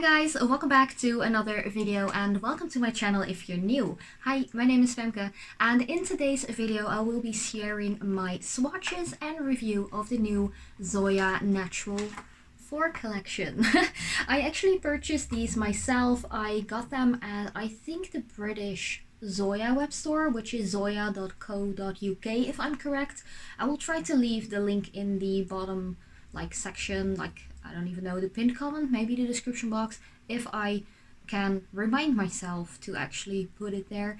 Hi guys, welcome back to another video and welcome to my channel if you're new. Hi, my name is Femke and in today's video I will be sharing my swatches and review of the new Zoya Naturel 4 collection. I actually purchased these myself. I got them at I think the British Zoya web store, which is zoya.co.uk if I'm correct. I will try to leave the link in the bottom section, I don't even know, the pinned comment, maybe the description box, if I can remind myself to actually put it there.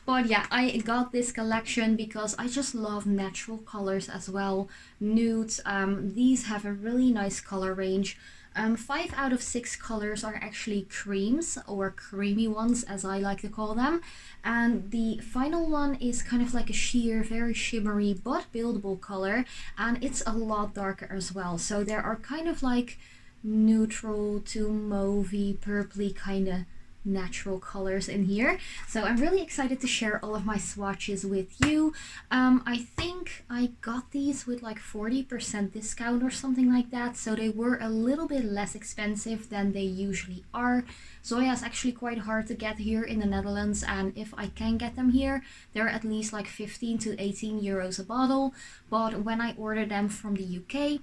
But yeah, I got this collection because I just love natural colors as well, nudes. These have a really nice color range. 5 out of 6 colors are actually creams, or creamy ones as I like to call them, and the final one is kind of like a sheer, very shimmery but buildable color, and it's a lot darker as well. So there are kind of like neutral to mauvey, purpley kind of natural colors in here. So I'm really excited to share all of my swatches with you. I think I got these with like 40% discount or something like that, so they were a little bit less expensive than they usually are. Zoya is actually quite hard to get here in the Netherlands, and if I can get them here, they're at least like 15 to 18 euros a bottle. But when I ordered them from the UK,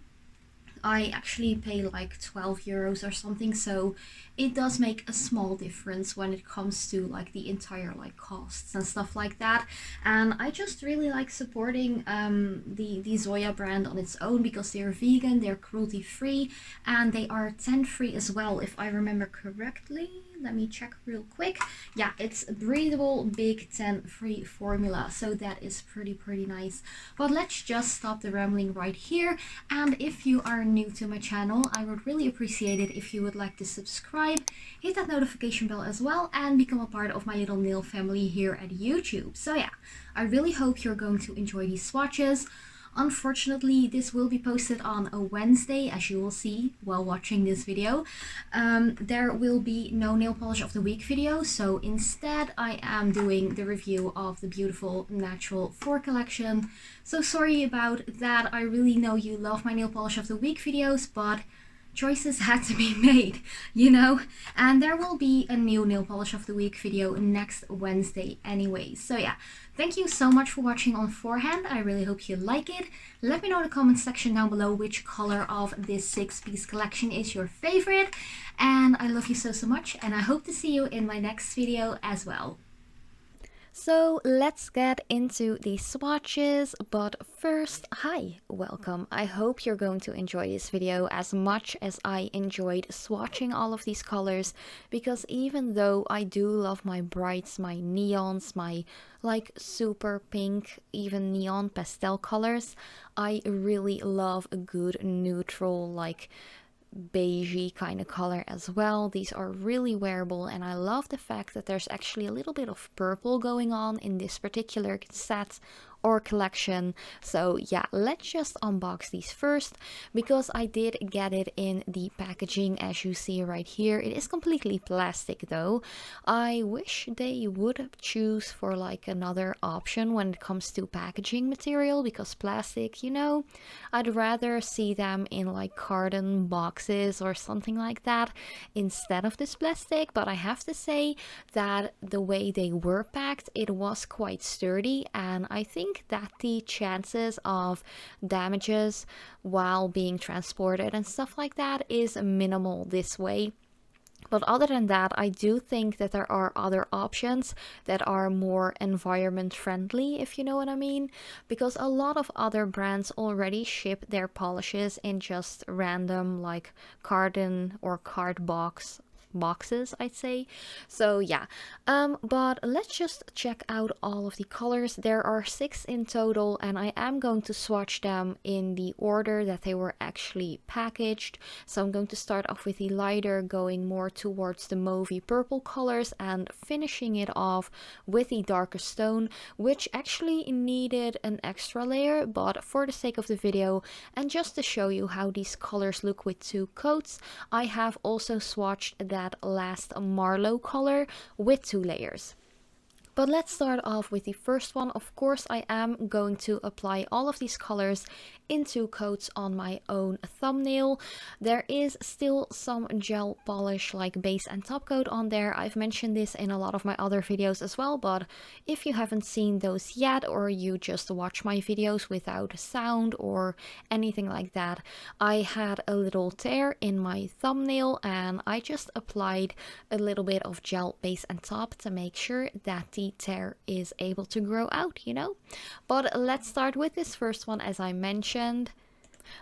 I actually pay like 12 euros or something, so it does make a small difference when it comes to like the entire costs and stuff like that. And I just really like supporting the Zoya brand on its own because they're vegan, they're cruelty free, and they are 10 free as well if I remember correctly. Let me check real quick. Yeah, it's a breathable big 10 free formula, so that is pretty nice. But let's just stop the rambling right here, and if you are new to my channel, I would really appreciate it if you would like to subscribe, hit that notification bell as well, and become a part of my little nail family here at YouTube. So yeah, I really hope you're going to enjoy these swatches. Unfortunately, this will be posted on a Wednesday, as you will see while watching this video. There will be no nail polish of the week video, so instead I am doing the review of the beautiful Naturel 4 collection. So sorry about that. I really know you love my nail polish of the week videos, but choices had to be made, you know, and there will be a new nail polish of the week video next Wednesday anyway. So yeah, thank you so much for watching on forehand. I really hope you like it. Let me know in the comment section down below which color of this 6-piece collection is your favorite, and I love you so much, and I hope to see you in my next video as well. So let's get into the swatches, but first, hi, welcome. I hope you're going to enjoy this video as much as I enjoyed swatching all of these colors, because even though I do love my brights, my neons, my super pink, even neon pastel colors, I really love a good neutral beigey kind of color as well. These are really wearable, and I love the fact that there's actually a little bit of purple going on in this particular set or collection. So yeah, let's just unbox these first, because I did get it in the packaging as you see right here. It is completely plastic though. I wish they would choose for another option when it comes to packaging material, because plastic, you know, I'd rather see them in carton boxes or something like that instead of this plastic. But I have to say that the way they were packed, it was quite sturdy, and I think that the chances of damages while being transported and stuff like that is minimal this way. But other than that, I do think that there are other options that are more environment friendly, if you know what I mean, because a lot of other brands already ship their polishes in just random carton or card boxes, I'd say. So yeah, but let's just check out all of the colors. There are 6 in total, and I am going to swatch them in the order that they were actually packaged. So I'm going to start off with the lighter, going more towards the mauvey purple colors, and finishing it off with the darker stone, which actually needed an extra layer, but for the sake of the video and just to show you how these colors look with 2 coats, I have also swatched that last Marlo color with 2 layers. But let's start off with the first one. Of course, I am going to apply all of these colors in 2 coats on my own thumbnail. There is still some gel polish like base and top coat on there. I've mentioned this in a lot of my other videos as well, but if you haven't seen those yet, or you just watch my videos without sound or anything like that, I had a little tear in my thumbnail and I just applied a little bit of gel base and top to make sure that the tear is able to grow out, you know. But let's start with this first one. As I mentioned,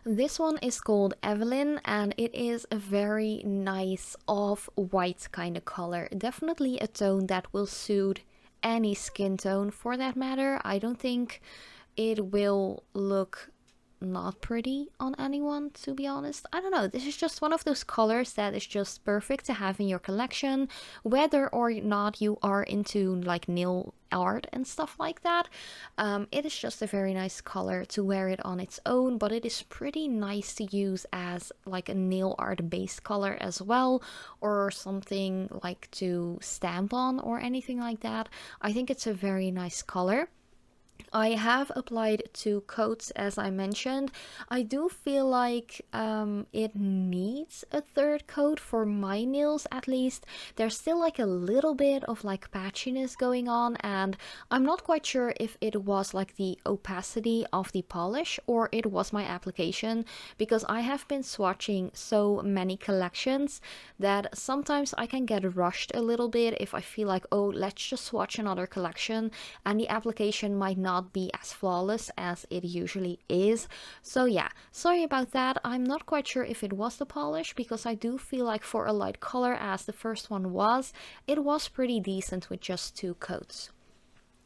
this one is called Adlin and it is a very nice off-white kind of color. Definitely a tone that will suit any skin tone for that matter. I don't think it will look not pretty on anyone, to be honest. I don't know, this is just one of those colors that is just perfect to have in your collection, whether or not you are into like nail art and stuff like that. It is just a very nice color to wear it on its own, but it is pretty nice to use as like a nail art based color as well, or something like to stamp on or anything like that. I think it's a very nice color. I have applied 2 coats, as I mentioned. I do feel like it needs a 3rd coat for my nails at least. There's still like a little bit of like patchiness going on, and I'm not quite sure if it was like the opacity of the polish or it was my application, because I have been swatching so many collections that sometimes I can get rushed a little bit if I feel like, oh, let's just swatch another collection, and the application might not be as flawless as it usually is. So yeah, sorry about that. I'm not quite sure if it was the polish, because I do feel like for a light color as the first one was, it was pretty decent with just 2 coats.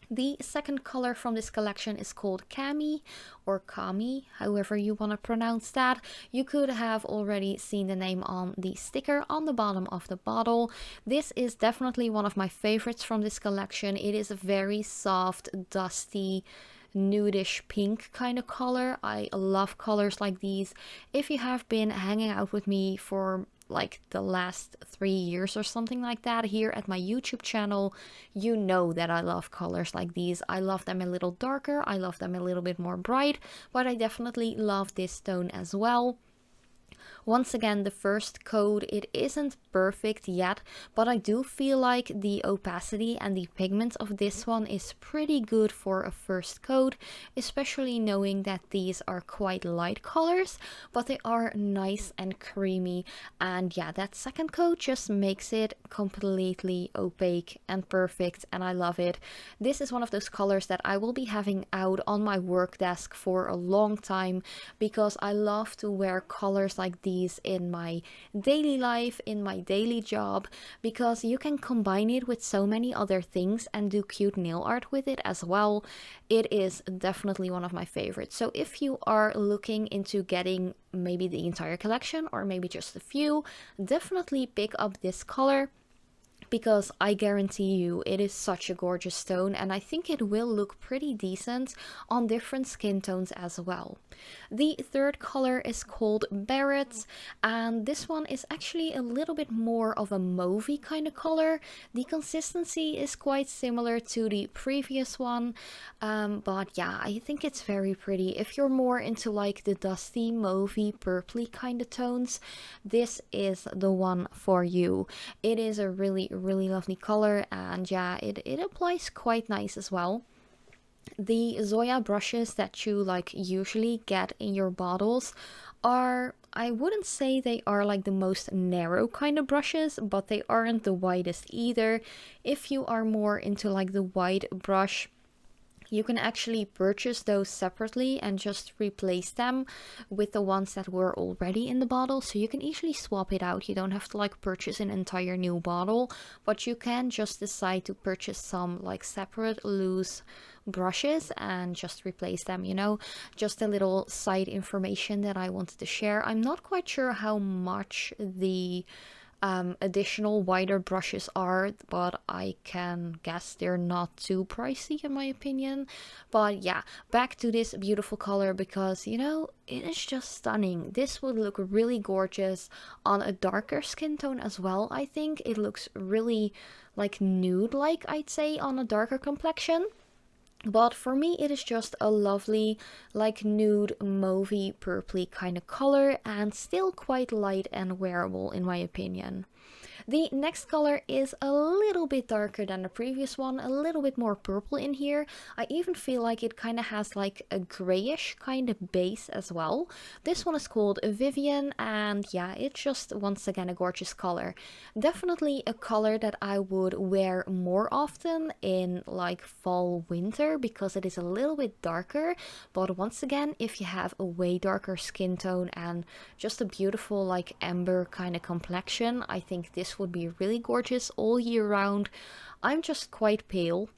The second color from this collection is called Cami, or Cami, however you want to pronounce that. You could have already seen the name on the sticker on the bottom of the bottle. This is definitely one of my favorites from this collection. It is a very soft, dusty, nudish pink kind of color. I love colors like these. If you have been hanging out with me for like the last 3 years or something like that here at my YouTube channel, you know that I love colors like these. I love them a little darker, I love them a little bit more bright, but I definitely love this tone as well. Once again, the first coat, it isn't perfect yet, but I do feel like the opacity and the pigment of this one is pretty good for a first coat, especially knowing that these are quite light colors, but they are nice and creamy. And yeah, that second coat just makes it completely opaque and perfect, and I love it. This is one of those colors that I will be having out on my work desk for a long time, because I love to wear colors like these in my daily life, in my daily job, because you can combine it with so many other things and do cute nail art with it as well. It is definitely one of my favorites. So if you are looking into getting maybe the entire collection or maybe just a few, definitely pick up this color, because I guarantee you it is such a gorgeous stone, and I think it will look pretty decent on different skin tones as well. The third color is called Barrett, and this one is actually a little bit more of a mauvey kind of color. The consistency is quite similar to the previous one, but yeah, I think it's very pretty. If you're more into like the dusty, mauvey, purpley kind of tones, this is the one for you. It is a really lovely color, and yeah, it applies quite nice as well. The Zoya brushes that you like usually get in your bottles are, I wouldn't say they are like the most narrow kind of brushes, but they aren't the widest either. If you are more into like the wide brush, you can actually purchase those separately and just replace them with the ones that were already in the bottle. So you can easily swap it out. You don't have to like purchase an entire new bottle, but you can just decide to purchase some like separate loose brushes and just replace them, you know. Just a little side information that I wanted to share. I'm not quite sure how much the additional wider brushes are, but I can guess they're not too pricey in my opinion. But yeah, back to this beautiful color, because you know, it is just stunning. This would look really gorgeous on a darker skin tone as well. I think it looks really like nude like, I'd say, on a darker complexion. But for me, it is just a lovely, like nude, mauvey, purpley kind of color, and still quite light and wearable in my opinion. The next color is a little bit darker than the previous one, a little bit more purple in here. I even feel like it kind of has like a grayish kind of base as well. This one is called Vivian, and yeah, it's just once again a gorgeous color. Definitely a color that I would wear more often in like fall winter, because it is a little bit darker. But once again, if you have a way darker skin tone and just a beautiful like amber kind of complexion, I think this would be really gorgeous all year round. I'm just quite pale,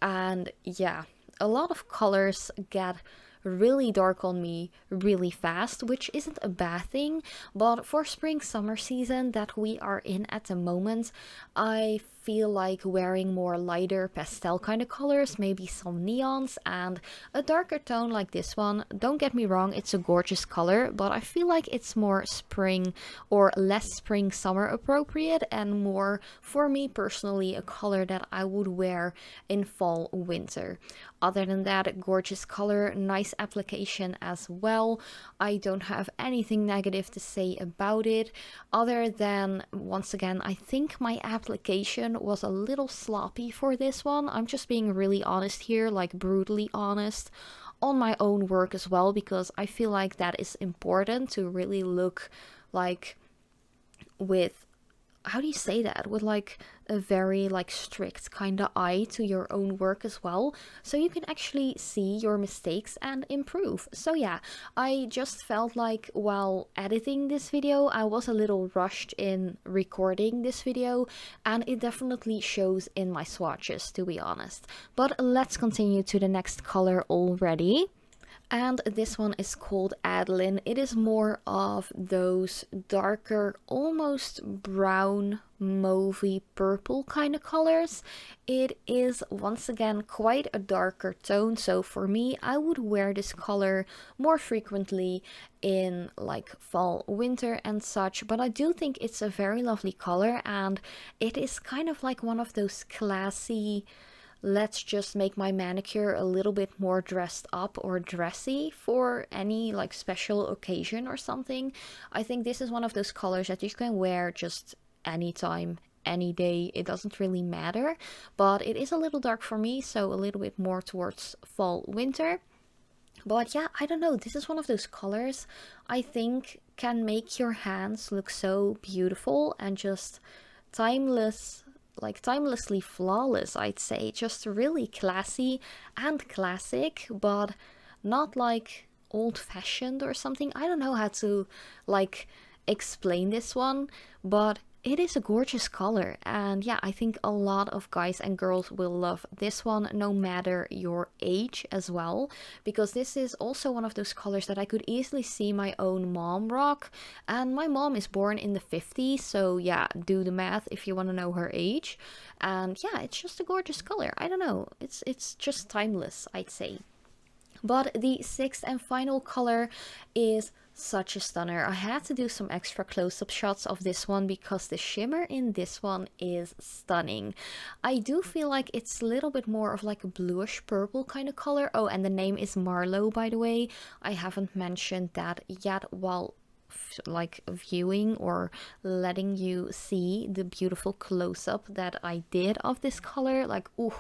and yeah, a lot of colors get really dark on me really fast, which isn't a bad thing. But for spring summer season that we are in at the moment, I feel like wearing more lighter pastel kind of colors, maybe some neons and a darker tone like this one. Don't get me wrong, it's a gorgeous color, but I feel like it's more spring or less spring summer appropriate, and more for me personally a color that I would wear in fall winter. Other than that, gorgeous color, nice application as well. I don't have anything negative to say about it, other than, once again, I think my application was a little sloppy for this one. I'm just being really honest here, like brutally honest on my own work as well, because I feel like that is important to really look like with, how do you say that, with like a very like strict kind of eye to your own work as well, so you can actually see your mistakes and improve. So yeah, I just felt like while editing this video I was a little rushed in recording this video, and it definitely shows in my swatches, to be honest. But let's continue to the next color already. And this one is called Adlin. It is more of those darker, almost brown, mauvey purple kind of colors. It is once again quite a darker tone, so for me, I would wear this color more frequently in like fall, winter and such. But I do think it's a very lovely color, and it is kind of like one of those classy, let's just make my manicure a little bit more dressed up or dressy for any like special occasion or something. I think this is one of those colors that you can wear just anytime, any day. It doesn't really matter, but it is a little dark for me, so a little bit more towards fall, winter. But yeah, I don't know, this is one of those colors I think can make your hands look so beautiful and just timeless, like timelessly flawless, I'd say. Just really classy and classic, but not like old fashioned or something. I don't know how to like explain this one, but it is a gorgeous color, and yeah, I think a lot of guys and girls will love this one, no matter your age as well, because this is also one of those colors that I could easily see my own mom rock, and my mom is born in the 50s, so yeah, do the math if you want to know her age. And yeah, it's just a gorgeous color. I don't know, it's just timeless, I'd say. But the sixth and final color is such a stunner. I had to do some extra close-up shots of this one because the shimmer in this one is stunning. I do feel like it's a little bit more of like a bluish purple kind of color. Oh, and the name is Marlo, by the way. I haven't mentioned that yet while like viewing or letting you see the beautiful close-up that I did of this color. Like, ooh,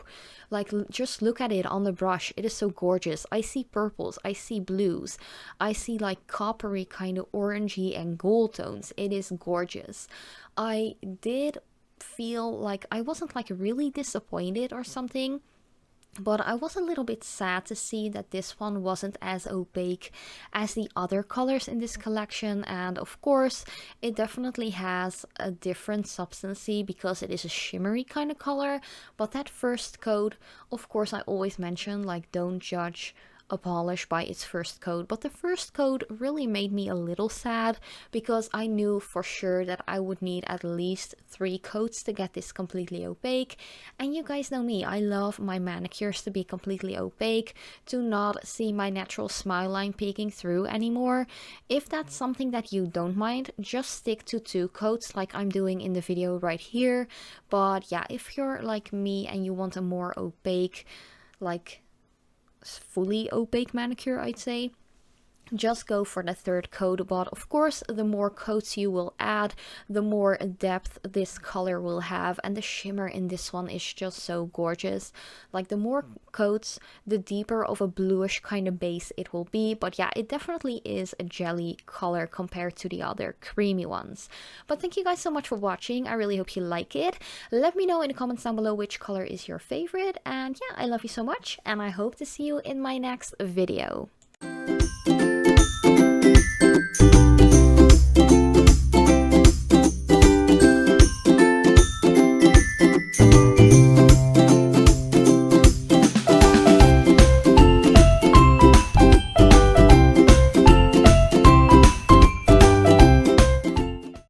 like just look at it on the brush, it is so gorgeous. I see purples, I see blues, I see like coppery kind of orangey and gold tones. It is gorgeous. I did feel like I wasn't like really disappointed or something, but I was a little bit sad to see that this one wasn't as opaque as the other colors in this collection. And of course, it definitely has a different substancy because it is a shimmery kind of color. But that first coat, of course, I always mention, like, don't judge a polish by its first coat, but the first coat really made me a little sad because I knew for sure that I would need at least 3 coats to get this completely opaque. And you guys know me, I love my manicures to be completely opaque, to not see my natural smile line peeking through anymore. If that's something that you don't mind, just stick to 2 coats like I'm doing in the video right here. But yeah, if you're like me and you want a more opaque, like fully opaque manicure, I'd say, just go for the 3rd coat. But of course, the more coats you will add, the more depth this color will have, and the shimmer in this one is just so gorgeous. Like the more coats, the deeper of a bluish kind of base it will be. But yeah, it definitely is a jelly color compared to the other creamy ones. But thank you guys so much for watching. I really hope you like it. Let me know in the comments down below which color is your favorite, and yeah, I love you so much, and I hope to see you in my next video.